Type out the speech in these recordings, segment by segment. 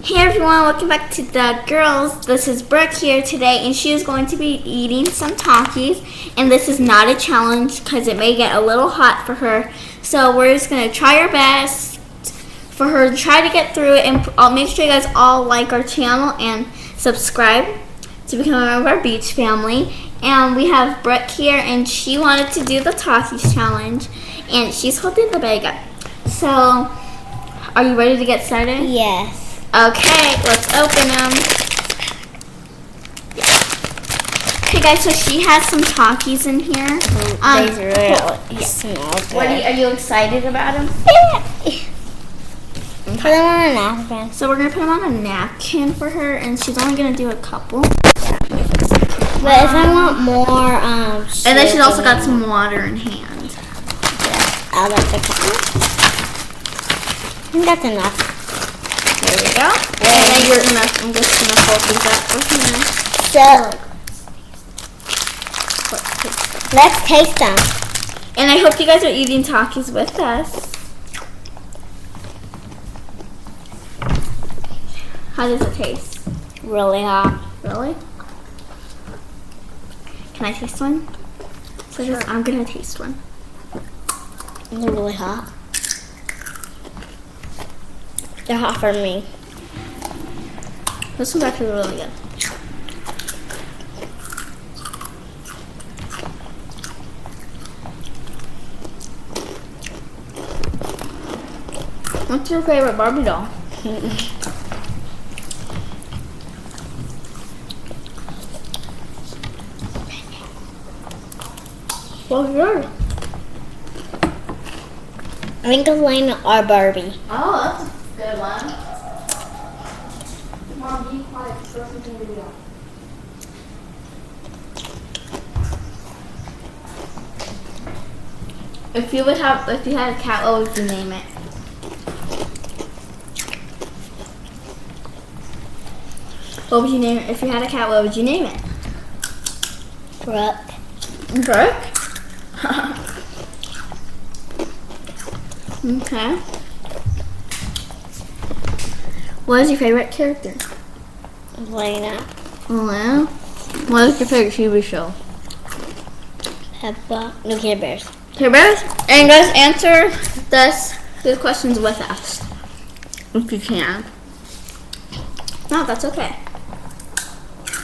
Hey everyone, welcome back to the girls. This is Brooke here today, and she is going to be eating some Takis. And this is not a challenge because it may get a little hot for her. So we're just going to try our best for her to try to get through it. And I'll make sure you guys all like our channel and subscribe to become a member of our beach family. And we have Brooke here, and she wanted to do the Takis challenge, and she's holding the bag up. So, are you ready to get started? Yes. Okay, let's open them. Okay, guys, so she has some Takis in here. These really smell good. Are you excited about them? Put them on a napkin. So we're gonna put them on a napkin for her, and she's only gonna do a couple. But if I want more, and then she's also got some water in hand. Yeah, I'll let the couple. I think that's enough. There we go. And then I'm just gonna fold these up for here. So let's taste them. And I hope you guys are eating Takis with us. How does it taste? Really hot. Really? Can I taste one? So sure. I'm gonna taste one. They're really hot. They're hot for me. This one's actually really good. What's your favorite Barbie doll? What's yours? I think it's Lane or Barbie. Oh, that's a good one. Mom, be quiet. Show something video. If you had a cat, what would you name it? What would you name it? If you had a cat, what would you name it? Brooke. Brooke? Okay. What is your favorite character? Lena. Hello. What is your favorite TV show? Peppa. No, Care Bears. Care Bears? And guys, answer the questions with us. If you can. No, that's okay.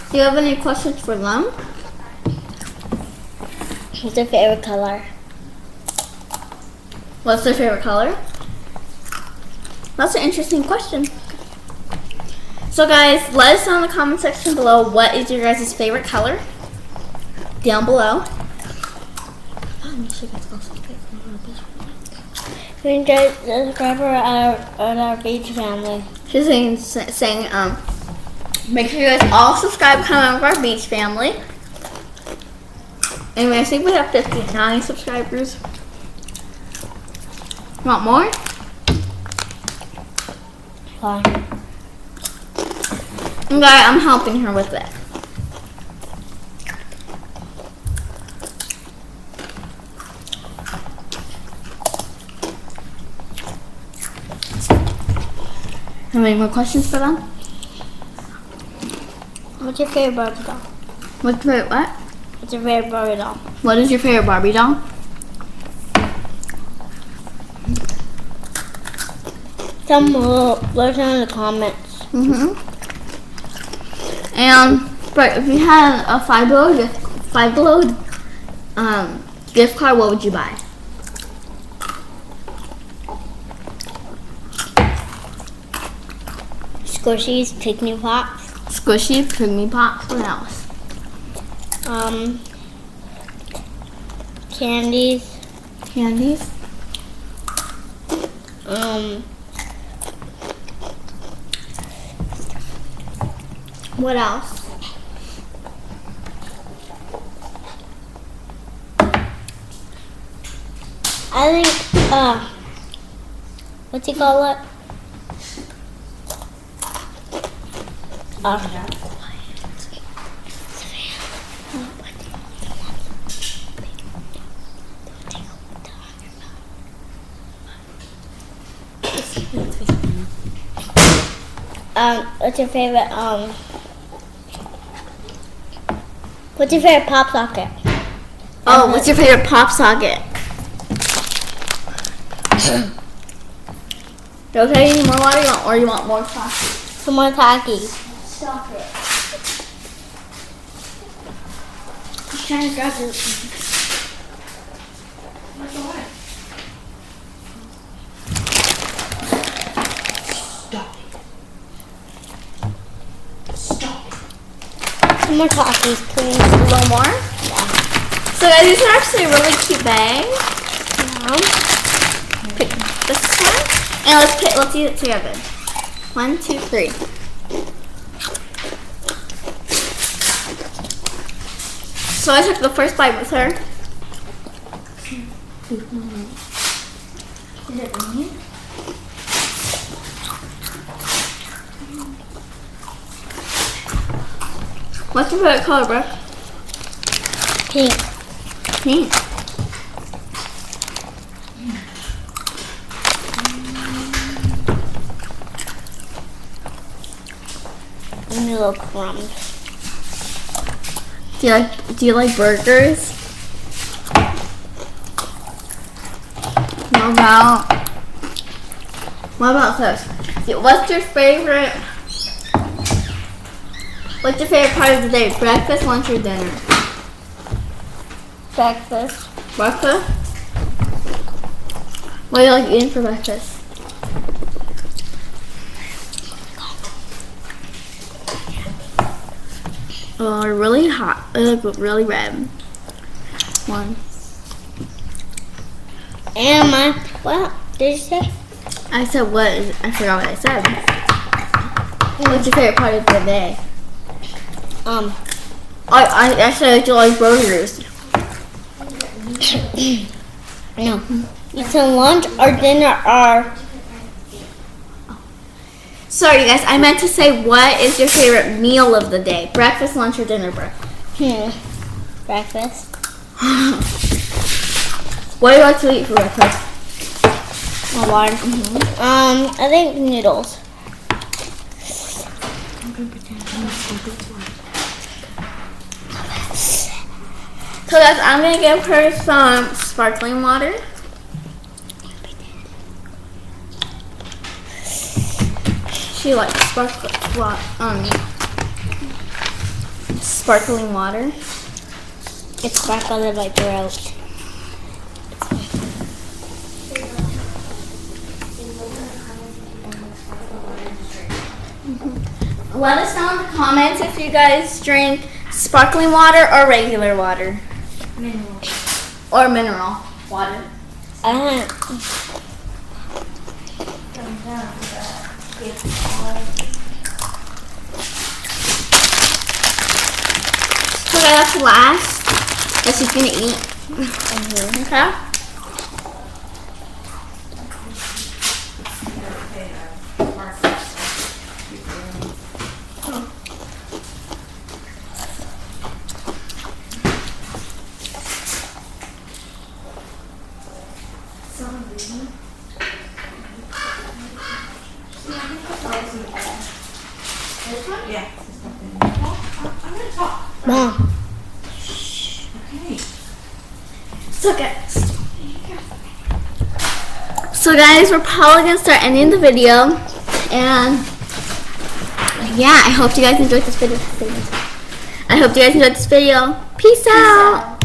Do you have any questions for them? What's their favorite color? What's their favorite color? That's an interesting question. So guys, let us know in the comment section below what is your guys' favorite color. Down below. We can subscribe for our beach family. She's saying make sure you guys all subscribe, come out of our beach family. Anyway, I think we have 59 subscribers. Want more? Fine. Okay, I'm helping her with it. Have any more questions for them? What's your favorite Barbie doll? What's your favorite what? What's your favorite Barbie doll? What is your favorite Barbie doll? Some let us know in the comments. And but if you had a $5 gift card, what would you buy? Squishies, Picnic Pops. Squishy, Pygmy Pops, what else? Candies. Candies. What else? I think, what's he call it? What's your favorite pop socket? Oh, what's your favorite pop socket? Okay, you need more water or you want more coffee? Some more taki. Stop it. I'm trying to grab it. Where's the water? Stop it. Some more takis, please. A little more? Yeah. So guys, these are actually a really cute bag. Yeah. Pick this one. And let's eat it together. 1, 2, 3. So I took the first bite with her. Is it green? What's your favorite color, bro? Pink. Pink. Little crumbs. Do you like burgers? What about this? What's your favorite part of the day? Breakfast, lunch, or dinner? Breakfast. Breakfast? What do you like eating for breakfast? Oh, really hot. Really red. 1. And what did you say? I said what? I forgot what I said. What's your favorite part of the day? I actually like to like burgers. No. It's a lunch or dinner or... Sorry guys, I meant to say what is your favorite meal of the day? Breakfast, lunch, or dinner, bro? Breakfast. What do you like to eat for breakfast? Water. I think noodles. So guys, I'm gonna give her some sparkling water. She likes sparkling water. It sparkled in my throat. Let us know in the comments if you guys drink sparkling water or regular water. Mineral. Or mineral water. So that's the last that she's gonna eat. Okay. Yeah. I'm gonna talk. Mom. Okay. So guys, we're probably gonna start ending the video, and yeah, I hope you guys enjoyed this video. Peace out.